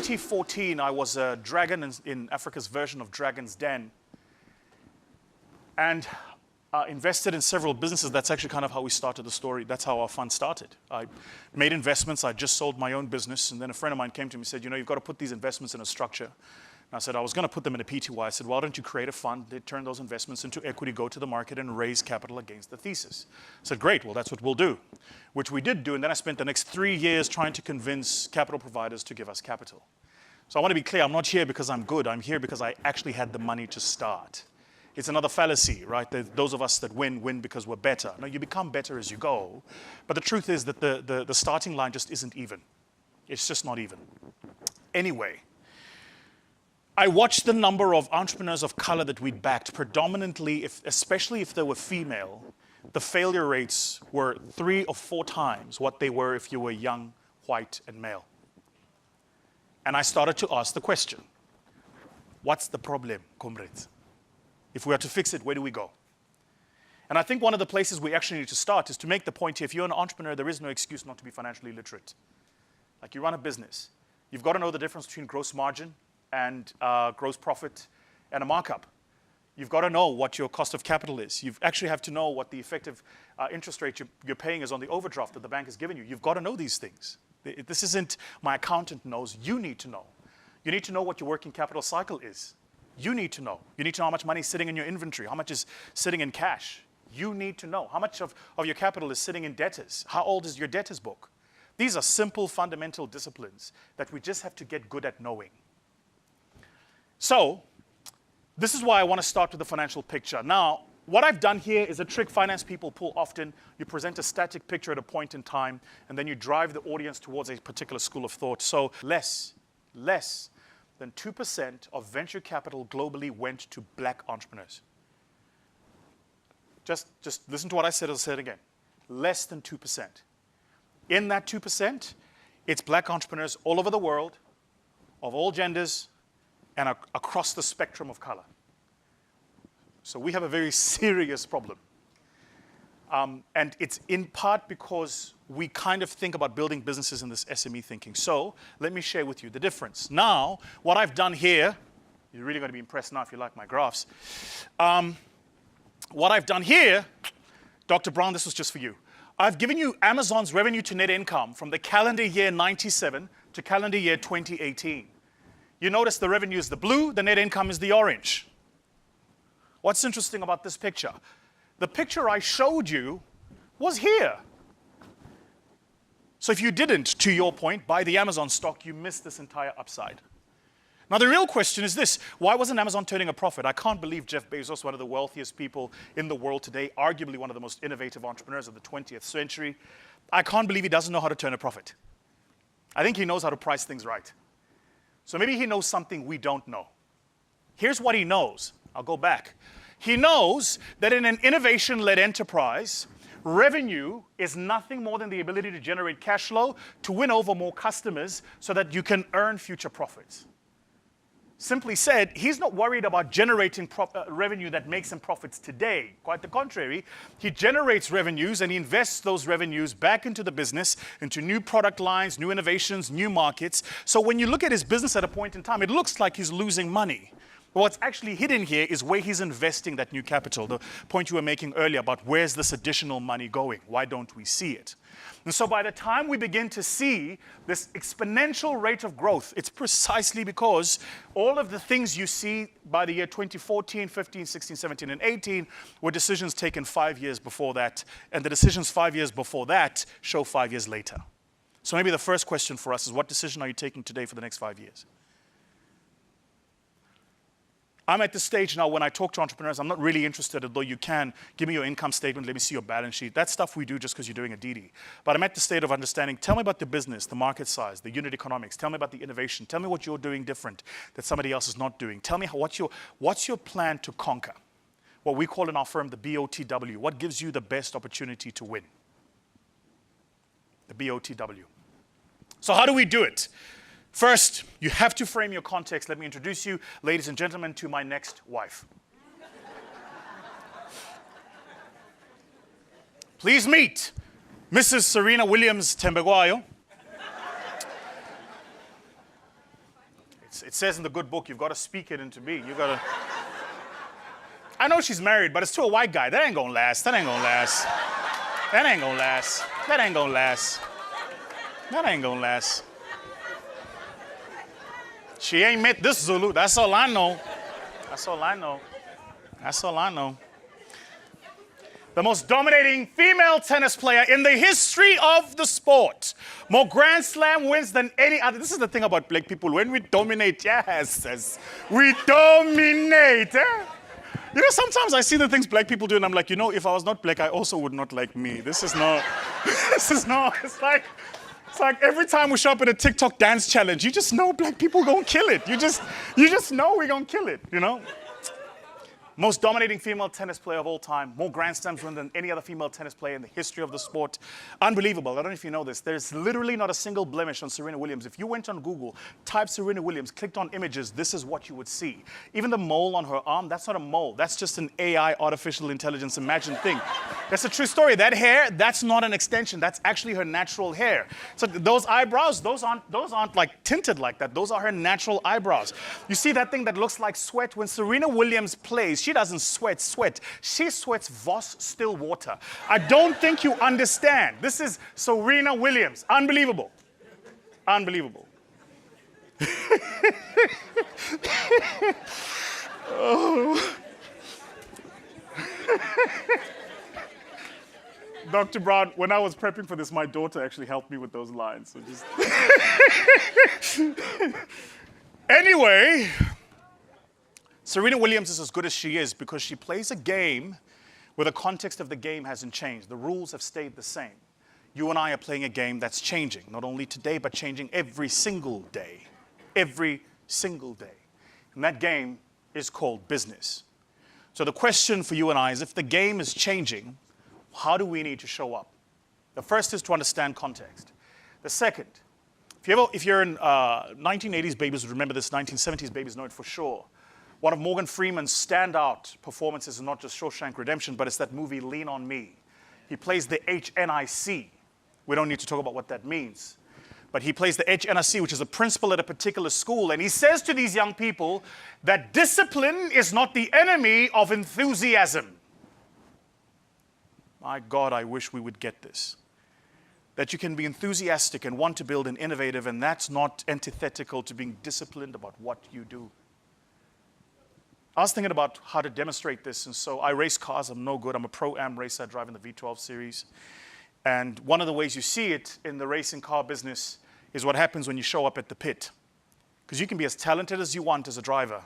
2014, I was a dragon in Africa's version of Dragon's Den, and invested in several businesses. That's actually kind of how we started the story. That's how our fund started. I made investments. I just sold my own business, and then a friend of mine came to me and said, you know, you've got to put these investments in a structure. And I said, I was going to put them in a PTY. I said, why don't you create a fund, they turn those investments into equity, go to the market and raise capital against the thesis. I said, great, well, that's what we'll do, which we did do. And then I spent the next 3 years trying to convince capital providers to give us capital. So I want to be clear, I'm not here because I'm good. I'm here because I actually had the money to start. It's another fallacy, right? Those of us that win because we're better. No, you become better as you go. But the truth is that the starting line just isn't even. It's just not even. Anyway, I watched the number of entrepreneurs of color that we'd backed, predominantly, especially if they were female, the failure rates were 3 or 4 times what they were if you were young, white, and male. And I started to ask the question, what's the problem, comrades? If we are to fix it, where do we go? And I think one of the places we actually need to start is to make the point here, if you're an entrepreneur, there is no excuse not to be financially literate. Like you run a business, you've got to know the difference between gross margin and gross profit and a markup. You've got to know what your cost of capital is. You actually have to know what the effective interest rate you're paying is on the overdraft that the bank has given you. You've got to know these things. This isn't my accountant knows. You need to know. You need to know what your working capital cycle is. You need to know. You need to know how much money is sitting in your inventory, how much is sitting in cash. You need to know how much of your capital is sitting in debtors. How old is your debtors book? These are simple, fundamental disciplines that we just have to get good at knowing. So, this is why I want to start with the financial picture. Now, what I've done here is a trick finance people pull often. You present a static picture at a point in time, and then you drive the audience towards a particular school of thought. So, less than 2% of venture capital globally went to black entrepreneurs. Just listen to what I said, I'll say it again. Less than 2%. In that 2%, it's black entrepreneurs all over the world, of all genders, and across the spectrum of color. So we have a very serious problem. And it's in part because we kind of think about building businesses in this SME thinking. So let me share with you the difference. Now, what I've done here, you're really going to be impressed now if you like my graphs. What I've done here, Dr. Brown, this was just for you. I've given you Amazon's revenue to net income from the calendar year 97 to calendar year 2018. You notice the revenue is the blue, the net income is the orange. What's interesting about this picture? The picture I showed you was here. So if you didn't, to your point, buy the Amazon stock, you missed this entire upside. Now the real question is this, why wasn't Amazon turning a profit? I can't believe Jeff Bezos, one of the wealthiest people in the world today, arguably one of the most innovative entrepreneurs of the 20th century, I can't believe he doesn't know how to turn a profit. I think he knows how to price things right. So maybe he knows something we don't know. Here's what he knows. I'll go back. He knows that in an innovation-led enterprise, revenue is nothing more than the ability to generate cash flow, to win over more customers so that you can earn future profits. Simply said, he's not worried about generating revenue that makes him profits today. Quite the contrary, he generates revenues and he invests those revenues back into the business, into new product lines, new innovations, new markets. So when you look at his business at a point in time, it looks like he's losing money. But what's actually hidden here is where he's investing that new capital. The point you were making earlier about where's this additional money going? Why don't we see it? And so by the time we begin to see this exponential rate of growth, it's precisely because all of the things you see by the year 2014, 15, 16, 17, and 18 were decisions taken 5 years before that, and the decisions 5 years before that show 5 years later. So maybe the first question for us is, what decision are you taking today for the next 5 years? I'm at the stage now when I talk to entrepreneurs, I'm not really interested, although you can, give me your income statement, let me see your balance sheet. That's stuff we do just because you're doing a DD. But I'm at the state of understanding, tell me about the business, the market size, the unit economics. Tell me about the innovation. Tell me what you're doing different that somebody else is not doing. Tell me what's your plan to conquer? What we call in our firm the BOTW. What gives you the best opportunity to win? The BOTW. So how do we do it? First, you have to frame your context. Let me introduce you, ladies and gentlemen, to my next wife. Please meet Mrs. Serena Williams THEMBEKWAYO. It says in the good book, you've got to speak it into being. You've got to. I know she's married, but it's to a white guy. That ain't gonna last. That ain't gonna last. That ain't gonna last. That ain't gonna last. That ain't gonna last. She ain't met this Zulu. That's all I know. That's all I know. That's all I know. The most dominating female tennis player in the history of the sport. More Grand Slam wins than any other. This is the thing about black people. When we dominate, yes, we dominate. You know, sometimes I see the things black people do and I'm like, you know, if I was not black, I also would not like me. This is not, it's like every time we show up at a TikTok dance challenge, you just know black people gonna kill it. You just know we're gonna kill it, you know? Most dominating female tennis player of all time. More Grand Slams won than any other female tennis player in the history of the sport. Unbelievable. I don't know if you know this. There's literally not a single blemish on Serena Williams. If you went on Google, typed Serena Williams, clicked on images, this is what you would see. Even the mole on her arm, that's not a mole. That's just an AI, artificial intelligence, imagined thing. That's a true story. That hair, that's not an extension. That's actually her natural hair. So those eyebrows, those aren't like tinted like that. Those are her natural eyebrows. You see that thing that looks like sweat? When Serena Williams plays, she doesn't sweat. She sweats Voss still water. I don't think you understand. This is Serena Williams. Unbelievable. Unbelievable. Oh. Dr. Brown, when I was prepping for this, my daughter actually helped me with those lines. So just Anyway, Serena Williams is as good as she is because she plays a game where the context of the game hasn't changed. The rules have stayed the same. You and I are playing a game that's changing, not only today, but changing every single day. Every single day. And that game is called business. So the question for you and I is, if the game is changing, how do we need to show up? The first is to understand context. The second, if you're in 1980s babies, remember this, 1970s babies know it for sure. One of Morgan Freeman's standout performances is not just Shawshank Redemption, but it's that movie Lean on Me. He plays the HNIC. We don't need to talk about what that means. But he plays the HNIC, which is a principal at a particular school, and he says to these young people that discipline is not the enemy of enthusiasm. My God, I wish we would get this. That you can be enthusiastic and want to build and innovative, and that's not antithetical to being disciplined about what you do. I was thinking about how to demonstrate this, and so I race cars. I'm no good. I'm a pro-am racer. I drive in the V12 series. And one of the ways you see it in the racing car business is what happens when you show up at the pit. Because you can be as talented as you want as a driver,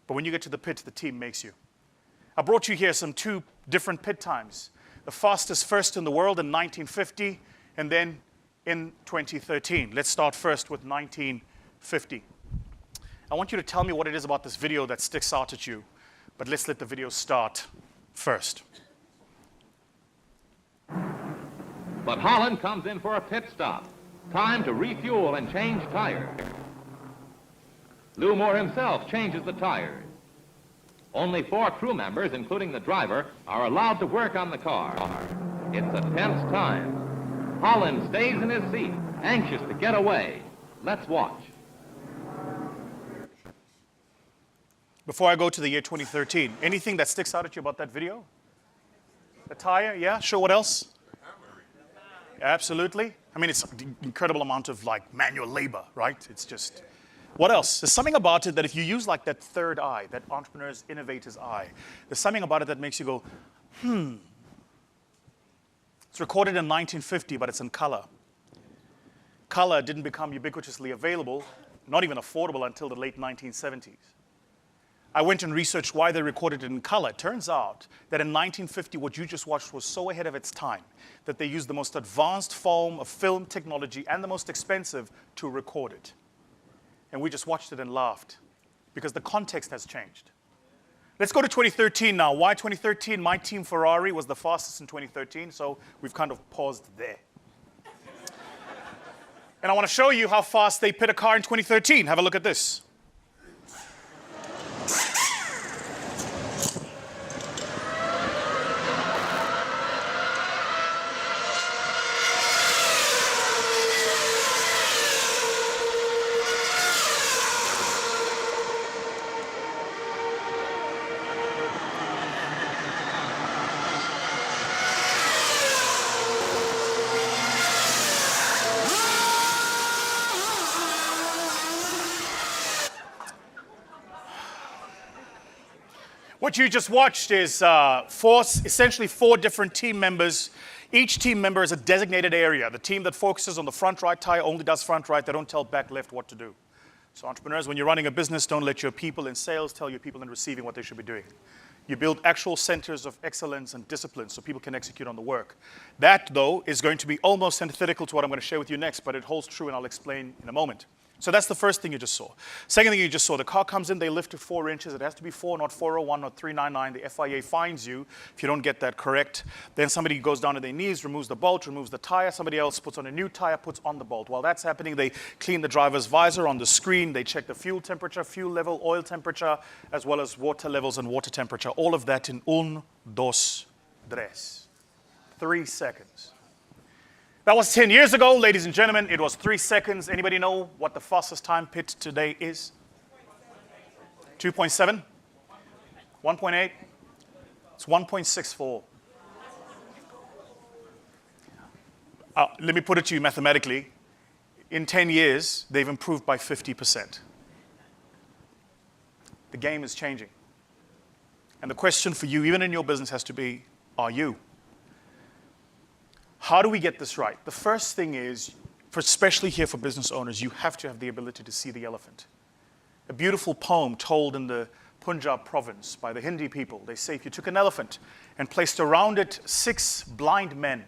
but when you get to the pit, the team makes you. I brought you here two different pit times. The fastest first in the world in 1950, and then in 2013. Let's start first with 1950. I want you to tell me what it is about this video that sticks out at you, but let's let the video start first. But Holland comes in for a pit stop. Time to refuel and change tires. Lou Moore himself changes the tires. Only 4 crew members, including the driver, are allowed to work on the car. It's a tense time. Holland stays in his seat, anxious to get away. Let's watch. Before I go to the year 2013, anything that sticks out at you about that video? The tire, yeah? Sure, what else? Absolutely. I mean, it's an incredible amount of like manual labor, right? It's just, what else? There's something about it that if you use like that third eye, that entrepreneur's, innovator's eye, there's something about it that makes you go, It's recorded in 1950, but it's in color. Color didn't become ubiquitously available, not even affordable until the late 1970s. I went and researched why they recorded it in color. It turns out that in 1950, what you just watched was so ahead of its time that they used the most advanced form of film technology and the most expensive to record it. And we just watched it and laughed because the context has changed. Let's go to 2013 now. Why 2013? My team Ferrari was the fastest in 2013, so we've kind of paused there. And I want to show you how fast they pit a car in 2013. Have a look at this. What you just watched is essentially four different team members. Each team member is a designated area. The team that focuses on the front right tire only does front right. They don't tell back left what to do. So entrepreneurs, when you're running a business, don't let your people in sales tell your people in receiving what they should be doing. You build actual centers of excellence and discipline so people can execute on the work. That, though, is going to be almost antithetical to what I'm going to share with you next, but it holds true, and I'll explain in a moment. So that's the first thing you just saw. Second thing you just saw, the car comes in, they lift it 4 inches. It has to be 4, not 401, not 399. The FIA fines you if you don't get that correct. Then somebody goes down to their knees, removes the bolt, removes the tire. Somebody else puts on a new tire, puts on the bolt. While that's happening, they clean the driver's visor on the screen. They check the fuel temperature, fuel level, oil temperature, as well as water levels and water temperature. All of that in 1, 2, 3. 3 seconds. That was 10 years ago, ladies and gentlemen. It was 3 seconds. Anybody know what the fastest time pit today is? 2.7? 1.8? It's 1.64. Let me put it to you mathematically. In 10 years, they've improved by 50%. The game is changing. And the question for you, even in your business, has to be, are you? How do we get this right? The first thing is, especially here for business owners, you have to have the ability to see the elephant. A beautiful poem told in the Punjab province by the Hindi people. They say if you took an elephant and placed around it 6 blind men,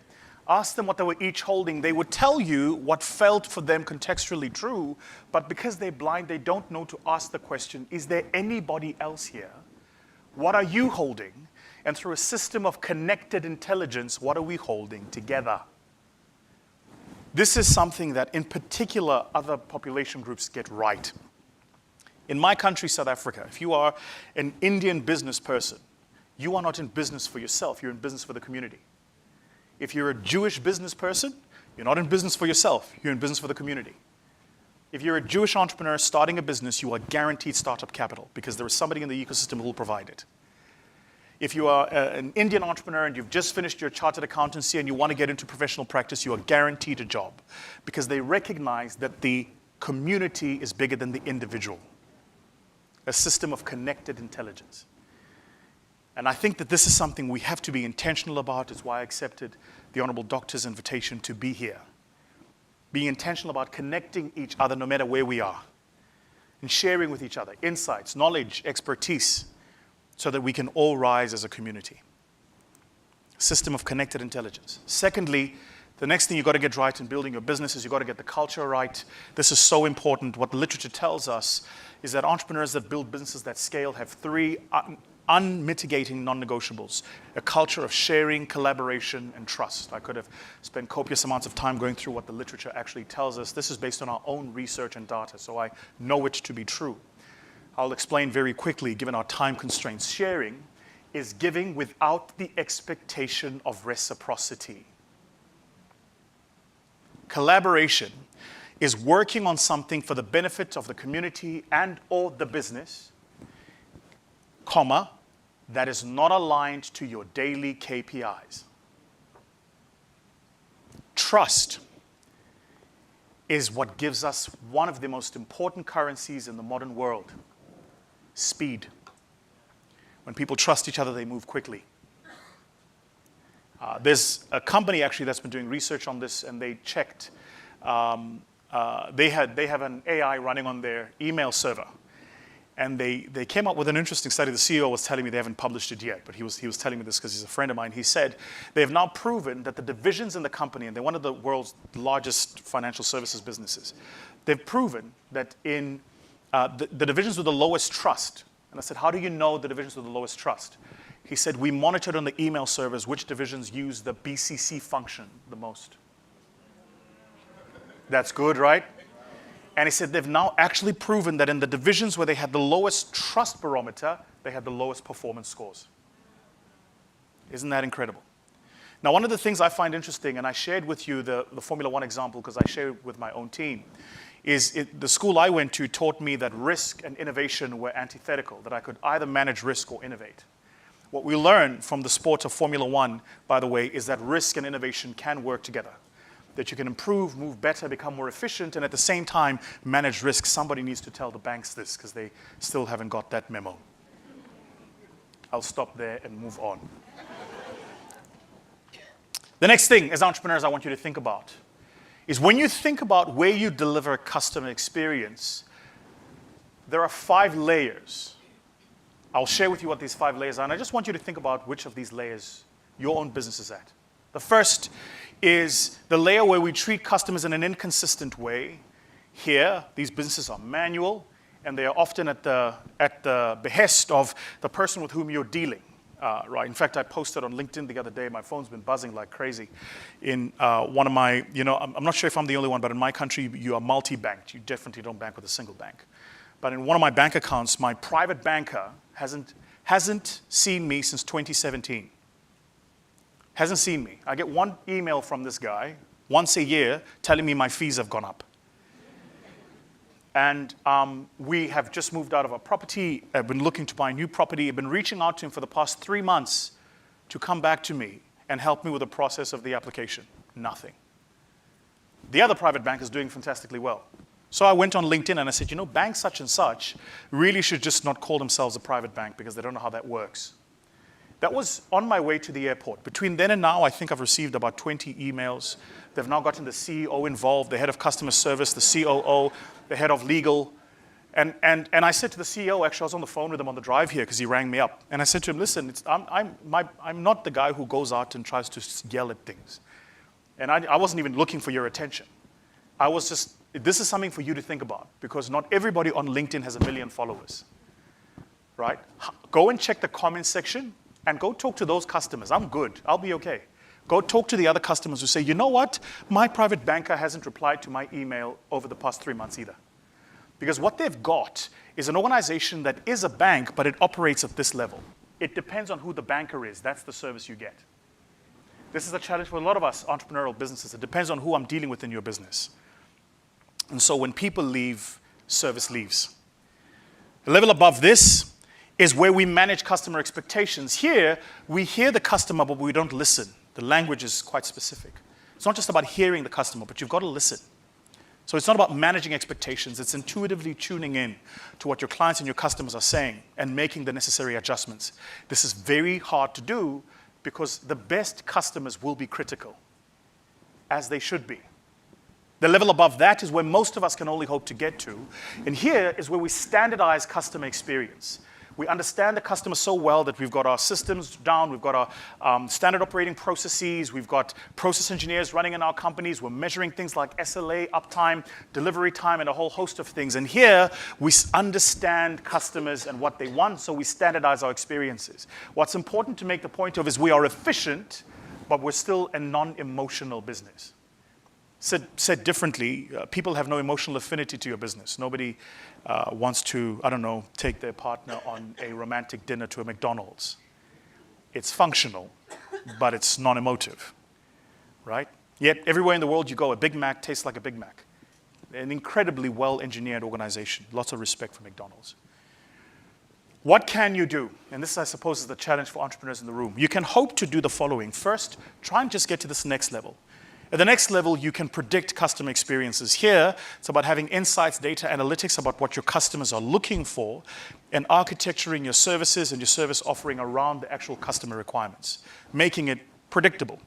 asked them what they were each holding, they would tell you what felt for them contextually true, but because they're blind, they don't know to ask the question, is there anybody else here? What are you holding? And through a system of connected intelligence, what are we holding together? This is something that, in particular, other population groups get right. In my country, South Africa, if you are an Indian business person, you are not in business for yourself, you're in business for the community. If you're a Jewish business person, you're not in business for yourself, you're in business for the community. If you're a Jewish entrepreneur starting a business, you are guaranteed startup capital because there is somebody in the ecosystem who will provide it. If you are an Indian entrepreneur and you've just finished your chartered accountancy and you want to get into professional practice, you are guaranteed a job because they recognize that the community is bigger than the individual. A system of connected intelligence. And I think that this is something we have to be intentional about. It's why I accepted the Honorable Doctor's invitation to be here. Being intentional about connecting each other no matter where we are and sharing with each other insights, knowledge, expertise, so that we can all rise as a community. System of connected intelligence. Secondly, the next thing you've got to get right in building your business is you've got to get the culture right. This is so important. What the literature tells us is that entrepreneurs that build businesses that scale have 3 unmitigating non-negotiables. A culture of sharing, collaboration, and trust. I could have spent copious amounts of time going through what the literature actually tells us. This is based on our own research and data, so I know it to be true. I'll explain very quickly, given our time constraints. Sharing is giving without the expectation of reciprocity. Collaboration is working on something for the benefit of the community and or the business, comma, that is not aligned to your daily KPIs. Trust is what gives us one of the most important currencies in the modern world. Speed. When people trust each other, they move quickly. There's a company actually that's been doing research on this, and they checked. They have an AI running on their email server, and they came up with an interesting study. The CEO was telling me they haven't published it yet, but he was telling me this because he's a friend of mine. He said they have now proven that the divisions in the company, and they're one of the world's largest financial services businesses, they've proven that in the divisions with the lowest trust. And I said, how do you know the divisions with the lowest trust? He said, we monitored on the email servers which divisions use the BCC function the most. That's good, right? And he said they've now actually proven that in the divisions where they had the lowest trust barometer, they had the lowest performance scores. Isn't that incredible? Now, one of the things I find interesting, and I shared with you the Formula One example because I shared it with my own team, is the school I went to taught me that risk and innovation were antithetical, that I could either manage risk or innovate. What we learned from the sport of Formula One, by the way, is that risk and innovation can work together. That you can improve, move better, become more efficient, and at the same time, manage risk. Somebody needs to tell the banks this because they still haven't got that memo. I'll stop there and move on. The next thing, as entrepreneurs, I want you to think about is when you think about where you deliver a customer experience, there are 5 layers. I'll share with you what these 5 layers are, and I just want you to think about which of these layers your own business is at. The first is the layer where we treat customers in an inconsistent way. Here, these businesses are manual, and they are often at the behest of the person with whom you're dealing. Right. In fact, I posted on LinkedIn the other day, my phone's been buzzing like crazy. In one of my, I'm not sure if I'm the only one, but in my country, you are multi-banked. You definitely don't bank with a single bank. But in one of my bank accounts, my private banker hasn't seen me since 2017. Hasn't seen me. I get one email from this guy once a year telling me my fees have gone up. And we have just moved out of our property. I've been looking to buy a new property. I've been reaching out to him for the past 3 months to come back to me and help me with the process of the application. Nothing. The other private bank is doing fantastically well. So I went on LinkedIn and I said, bank such and such really should just not call themselves a private bank because they don't know how that works. That was on my way to the airport. Between then and now, I think I've received about 20 emails. They've now gotten the CEO involved, the head of customer service, the COO, the head of legal. And I said to the CEO, actually, I was on the phone with him on the drive here because he rang me up. And I said to him, listen, I'm not the guy who goes out and tries to yell at things. And I wasn't even looking for your attention. This is something for you to think about because not everybody on LinkedIn has 1 million followers, right? Go and check the comments section and go talk to those customers. I'm good. I'll be okay. Go talk to the other customers who say, you know what? My private banker hasn't replied to my email over the past 3 months either. Because what they've got is an organization that is a bank, but it operates at this level. It depends on who the banker is. That's the service you get. This is a challenge for a lot of us entrepreneurial businesses. It depends on who I'm dealing with in your business. And so when people leave, service leaves. The level above this is where we manage customer expectations. Here, we hear the customer, but we don't listen. The language is quite specific. It's not just about hearing the customer, but you've got to listen. So it's not about managing expectations. It's intuitively tuning in to what your clients and your customers are saying and making the necessary adjustments. This is very hard to do because the best customers will be critical, as they should be. The level above that is where most of us can only hope to get to. And here is where we standardize customer experience. We understand the customer so well that we've got our systems down, we've got our standard operating processes, we've got process engineers running in our companies, we're measuring things like SLA, uptime, delivery time, and a whole host of things. And here, we understand customers and what they want, so we standardize our experiences. What's important to make the point of is we are efficient, but we're still a non-emotional business. Said differently, people have no emotional affinity to your business. Nobody wants to, take their partner on a romantic dinner to a McDonald's. It's functional, but it's non-emotive, right? Yet everywhere in the world you go, a Big Mac tastes like a Big Mac. An incredibly well-engineered organization. Lots of respect for McDonald's. What can you do? And this, I suppose, is the challenge for entrepreneurs in the room. You can hope to do the following. First, try and just get to this next level. At the next level, you can predict customer experiences. Here, it's about having insights, data analytics about what your customers are looking for and architecturing your services and your service offering around the actual customer requirements, making it predictable.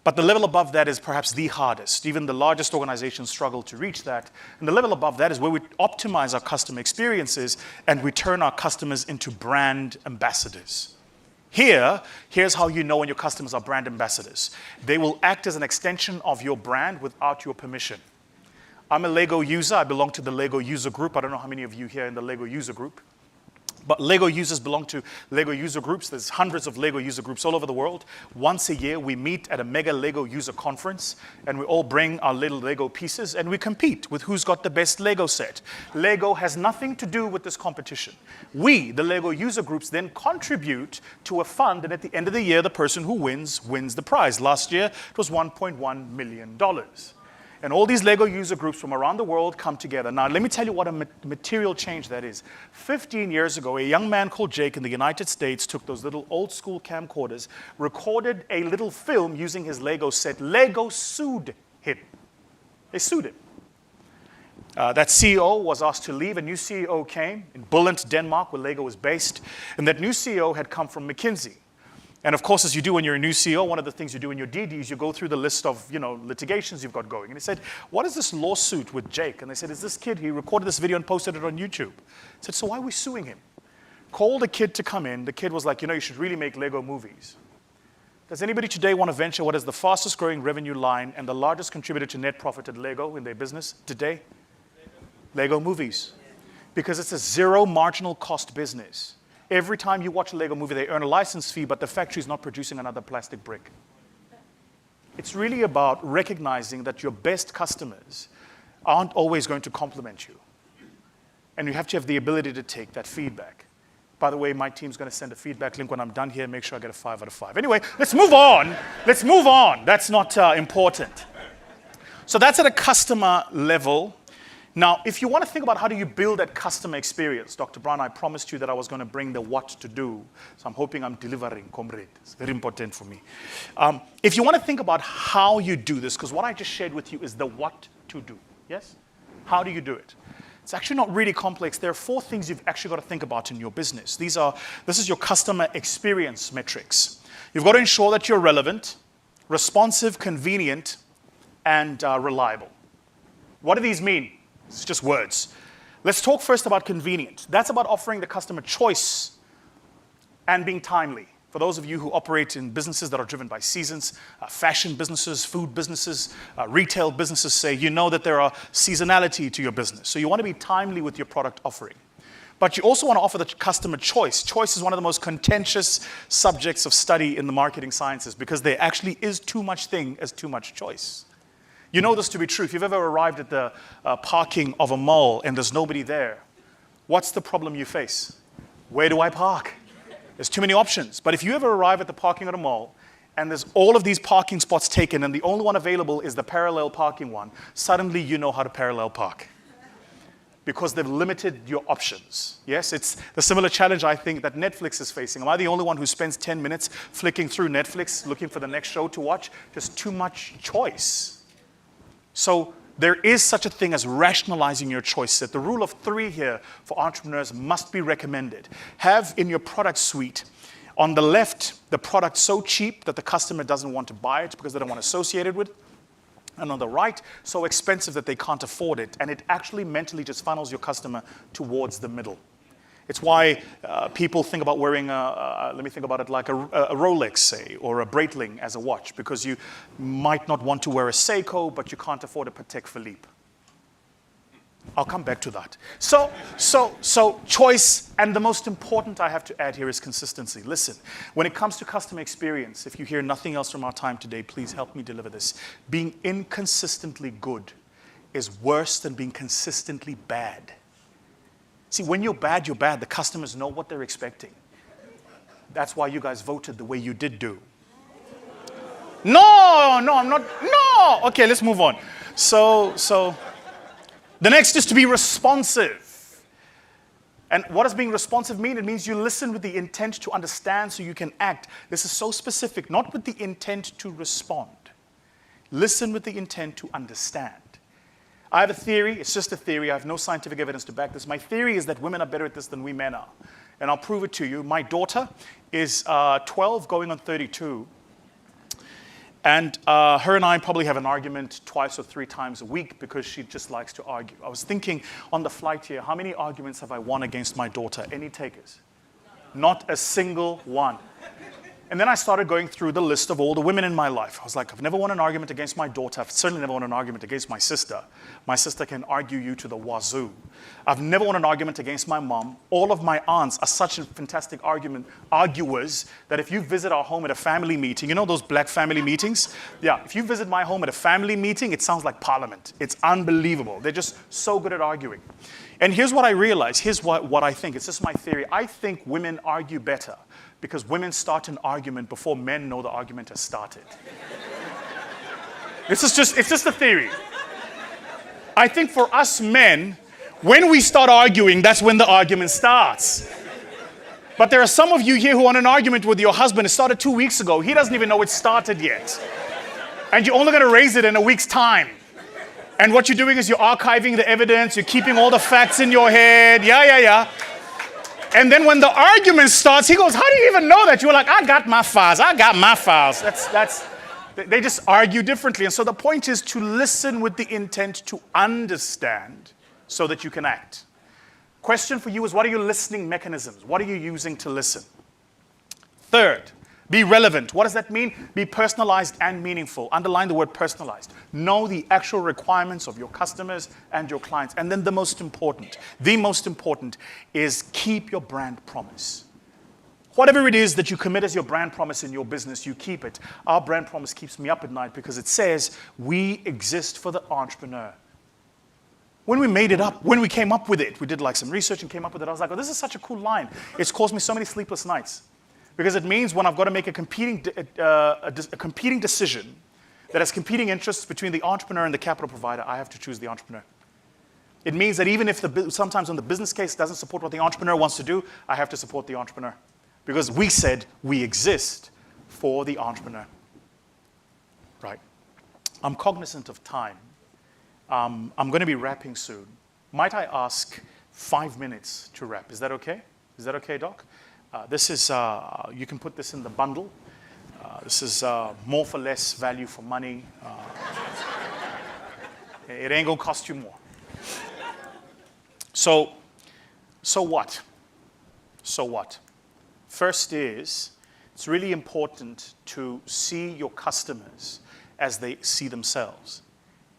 But the level above that is perhaps the hardest. Even the largest organizations struggle to reach that. And the level above that is where we optimize our customer experiences and we turn our customers into brand ambassadors. Here's how you know when your customers are brand ambassadors. They will act as an extension of your brand without your permission. I'm a Lego user. I belong to the Lego user group. I don't know how many of you here in the Lego user group. But Lego users belong to Lego user groups. There's hundreds of Lego user groups all over the world. Once a year, we meet at a mega Lego user conference, and we all bring our little Lego pieces, and we compete with who's got the best Lego set. Lego has nothing to do with this competition. We, the Lego user groups, then contribute to a fund, and at the end of the year, the person who wins the prize. Last year, it was $1.1 million. And all these Lego user groups from around the world come together. Now, let me tell you what a material change that is. 15 years ago, a young man called Jake in the United States took those little old school camcorders, recorded a little film using his Lego set. Lego sued him. They sued him. That CEO was asked to leave. A new CEO came in Bulent, Denmark, where Lego was based. And that new CEO had come from McKinsey. And of course, as you do when you're a new CEO, one of the things you do in your DD is you go through the list of litigations you've got going. And he said, what is this lawsuit with Jake? And they said, it's this kid. He recorded this video and posted it on YouTube. I said, so why are we suing him? Called a kid to come in. The kid was like, you should really make Lego movies. Does anybody today want to venture what is the fastest growing revenue line and the largest contributor to net profit at Lego in their business today? Lego movies. Because it's a zero marginal cost business. Every time you watch a Lego movie, they earn a license fee, but the factory is not producing another plastic brick. It's really about recognizing that your best customers aren't always going to compliment you. And you have to have the ability to take that feedback. By the way, my team's going to send a feedback link when I'm done here. Make sure I get a 5 out of 5. Anyway, let's move on. Let's move on. That's not important. So that's at a customer level. Now, if you want to think about how do you build that customer experience, Dr. Brown, I promised you that I was going to bring the what to do. So I'm hoping I'm delivering, comrade. It's very important for me. If you want to think about how you do this, because what I just shared with you is the what to do. Yes? How do you do it? It's actually not really complex. There are 4 things you've actually got to think about in your business. This is your customer experience metrics. You've got to ensure that you're relevant, responsive, convenient, and reliable. What do these mean? It's just words. Let's talk first about convenient. That's about offering the customer choice and being timely. For those of you who operate in businesses that are driven by seasons, fashion businesses, food businesses, retail businesses, say, you know that there are seasonality to your business. So you want to be timely with your product offering. But you also want to offer the customer choice. Choice is one of the most contentious subjects of study in the marketing sciences because there actually is too much thing as too much choice. You know this to be true. If you've ever arrived at the parking of a mall and there's nobody there, what's the problem you face? Where do I park? There's too many options. But if you ever arrive at the parking at a mall and there's all of these parking spots taken and the only one available is the parallel parking one, suddenly you know how to parallel park. Because they've limited your options. Yes, it's the similar challenge I think that Netflix is facing. Am I the only one who spends 10 minutes flicking through Netflix looking for the next show to watch? Just too much choice. So there is such a thing as rationalizing your choice set. The rule of 3 here for entrepreneurs must be recommended. Have in your product suite, on the left, the product so cheap that the customer doesn't want to buy it because they don't want to associate it with. And on the right, so expensive that they can't afford it. And it actually mentally just funnels your customer towards the middle. It's why people think about wearing, let me think about it like a Rolex, say, or a Breitling as a watch, because you might not want to wear a Seiko, but you can't afford a Patek Philippe. I'll come back to that. So choice, and the most important I have to add here is consistency. Listen, when it comes to customer experience, if you hear nothing else from our time today, please help me deliver this. Being inconsistently good is worse than being consistently bad. See, when you're bad, you're bad. The customers know what they're expecting. That's why you guys voted the way you did do. No, I'm not. No. Okay, let's move on. So the next is to be responsive. And what does being responsive mean? It means you listen with the intent to understand so you can act. This is so specific, not with the intent to respond. Listen with the intent to understand. I have a theory. It's just a theory. I have no scientific evidence to back this. My theory is that women are better at this than we men are. And I'll prove it to you. My daughter is 12 going on 32. And her and I probably have an argument 2 or 3 times a week because she just likes to argue. I was thinking on the flight here, how many arguments have I won against my daughter? Any takers? Not a single one. And then I started going through the list of all the women in my life. I was like, I've never won an argument against my daughter. I've certainly never won an argument against my sister. My sister can argue you to the wazoo. I've never won an argument against my mom. All of my aunts are such fantastic arguers that if you visit our home at a family meeting, you know those black family meetings? Yeah, if you visit my home at a family meeting, it sounds like parliament. It's unbelievable. They're just so good at arguing. And here's what I realize. Here's what I think. It's just my theory. I think women argue better because women start an argument before men know the argument has started. It's just a theory. I think for us men, when we start arguing, that's when the argument starts. But there are some of you here who want an argument with your husband. It started 2 weeks ago. He doesn't even know it started yet. And you're only going to raise it in a week's time. And what you're doing is you're archiving the evidence, you're keeping all the facts in your head. Yeah. And then when the argument starts, he goes, how do you even know that? You're like, I got my files. They just argue differently. And so the point is to listen with the intent to understand so that you can act. Question for you is, what are your listening mechanisms? What are you using to listen? Third, be relevant. What does that mean? Be personalized and meaningful. Underline the word personalized. Know the actual requirements of your customers and your clients. And then the most important is keep your brand promise. Whatever it is that you commit as your brand promise in your business, you keep it. Our brand promise keeps me up at night because it says, we exist for the entrepreneur. When we made it up, when we came up with it, we did like some research and came up with it. I was like, oh, this is such a cool line. It's caused me so many sleepless nights. Because it means when I've got to make a competing decision that has competing interests between the entrepreneur and the capital provider, I have to choose the entrepreneur. It means that even if sometimes when the business case doesn't support what the entrepreneur wants to do, I have to support the entrepreneur. Because we said we exist for the entrepreneur. Right? I'm cognizant of time. I'm going to be wrapping soon. Might I ask 5 minutes to wrap? Is that okay? Is that okay, Doc? This is, you can put this in the bundle. This is more for less, value for money. It ain't gonna cost you more. So what? So what? First is, it's really important to see your customers as they see themselves.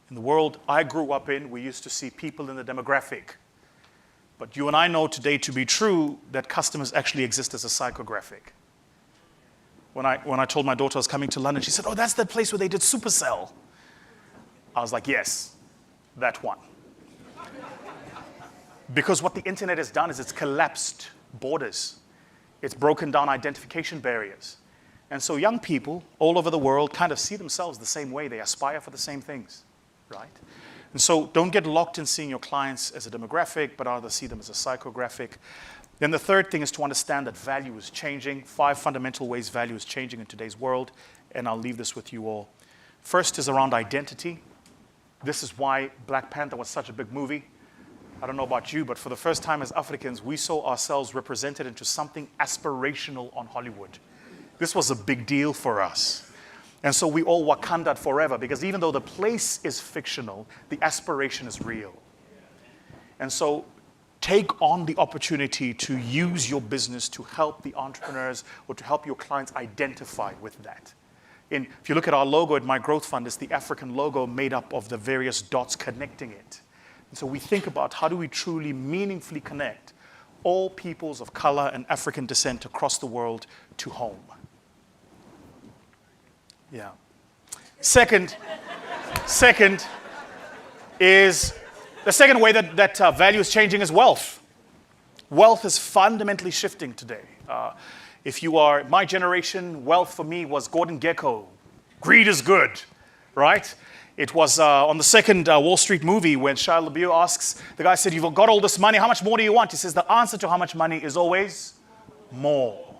In the world I grew up in, we used to see people in the demographic. But you and I know today to be true that customers actually exist as a psychographic. When I told my daughter I was coming to London, she said, oh, that's the place where they did Supercell. I was like, yes, that one. Because what the internet has done is it's collapsed borders. It's broken down identification barriers. And so young people all over the world kind of see themselves the same way. They aspire for the same things, right? And so don't get locked in seeing your clients as a demographic, but rather see them as a psychographic. Then the third thing is to understand that value is changing. 5 fundamental ways value is changing in today's world, and I'll leave this with you all. First is around identity. This is why Black Panther was such a big movie. I don't know about you, but for the first time as Africans, we saw ourselves represented into something aspirational on Hollywood. This was a big deal for us. And so we all Wakanda'd forever, because even though the place is fictional, the aspiration is real. And so take on the opportunity to use your business to help the entrepreneurs or to help your clients identify with that. If you look at our logo at My Growth Fund, it's the African logo made up of the various dots connecting it. And so we think about how do we truly meaningfully connect all peoples of color and African descent across the world to home. Yeah. Second is, the second way that value is changing is wealth. Wealth is fundamentally shifting today. If you are my generation, wealth for me was Gordon Gekko. Greed is good, right? It was on the second Wall Street movie when Shia LaBeouf asks, the guy said, you've got all this money, how much more do you want? He says, the answer to how much money is always more.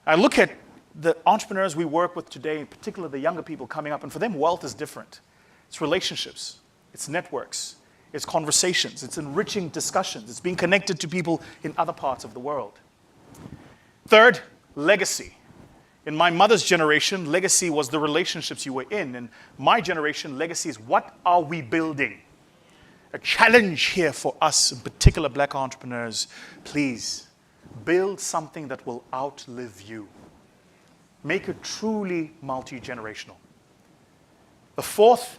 I look at the entrepreneurs we work with today, in particular the younger people coming up, and for them, wealth is different. It's relationships, it's networks, it's conversations, it's enriching discussions, it's being connected to people in other parts of the world. Third, legacy. In my mother's generation, legacy was the relationships you were in. In my generation, legacy is what are we building? A challenge here for us, in particular Black entrepreneurs, please build something that will outlive you. Make it truly multi-generational. The fourth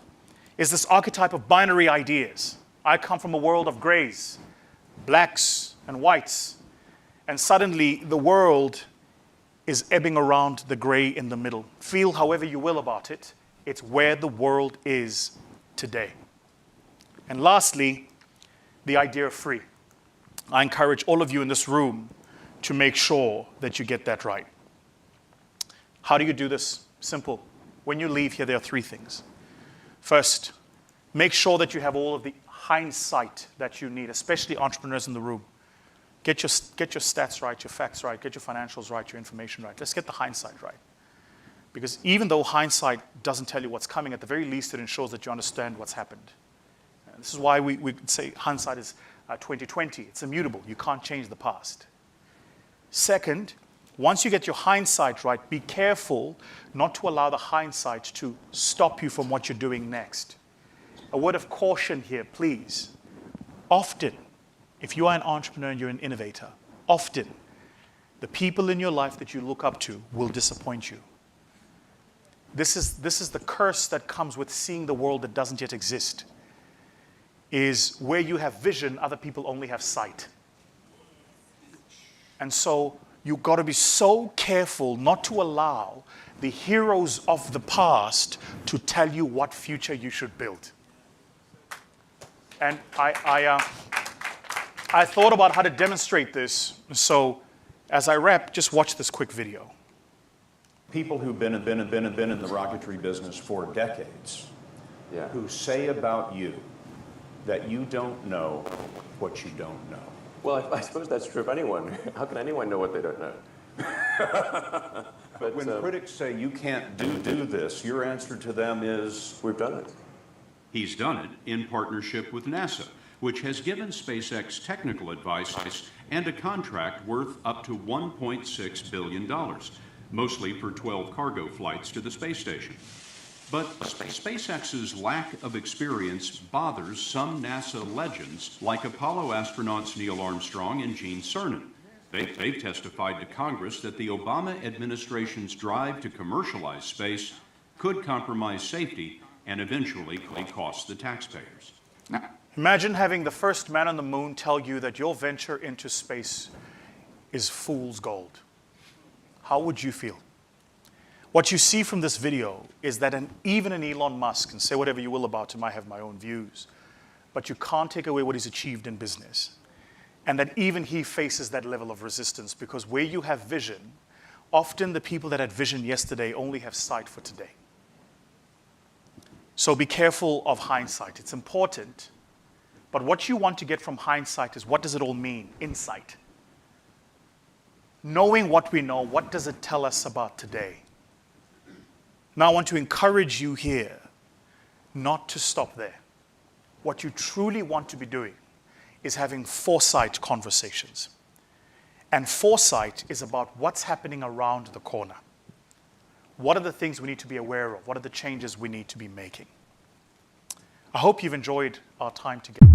is this archetype of binary ideas. I come from a world of grays, blacks and whites, and suddenly the world is ebbing around the gray in the middle. Feel however you will about it. It's where the world is today. And lastly, the idea of free. I encourage all of you in this room to make sure that you get that right. How do you do this? Simple. When you leave here, there are 3 things. First, make sure that you have all of the hindsight that you need, especially entrepreneurs in the room. Get your stats right, your facts right, get your financials right, your information right. Let's get the hindsight right. Because even though hindsight doesn't tell you what's coming, at the very least it ensures that you understand what's happened. This is why we say hindsight is 2020. It's immutable. You can't change the past. Second, once you get your hindsight right, be careful not to allow the hindsight to stop you from what you're doing next. A word of caution here, please. Often, if you are an entrepreneur and you're an innovator, often the people in your life that you look up to will disappoint you. This is the curse that comes with seeing the world that doesn't yet exist. Is where you have vision, other people only have sight. And so you've got to be so careful not to allow the heroes of the past to tell you what future you should build. And I thought about how to demonstrate this. So as I wrap, just watch this quick video. People who've been in the rocketry business for decades, Yeah. who say about you that you don't know what you don't know. Well, I suppose that's true of anyone. How can anyone know what they don't know? But When critics say you can't do this, your answer to them is, we've done it. He's done it in partnership with NASA, which has given SpaceX technical advice and a contract worth up to $1.6 billion, mostly for 12 cargo flights to the space station. But SpaceX's lack of experience bothers some NASA legends like Apollo astronauts Neil Armstrong and Gene Cernan. They've testified to Congress that the Obama administration's drive to commercialize space could compromise safety and eventually cost the taxpayers. Now, imagine having the first man on the moon tell you that your venture into space is fool's gold. How would you feel? What you see from this video is that even an Elon Musk, and say whatever you will about him, I have my own views, but you can't take away what he's achieved in business. And that even he faces that level of resistance, because where you have vision, often the people that had vision yesterday only have sight for today. So be careful of hindsight. It's important. But what you want to get from hindsight is, what does it all mean? Insight. Knowing what we know, what does it tell us about today? Now I want to encourage you here not to stop there. What you truly want to be doing is having foresight conversations. And foresight is about what's happening around the corner. What are the things we need to be aware of? What are the changes we need to be making? I hope you've enjoyed our time together.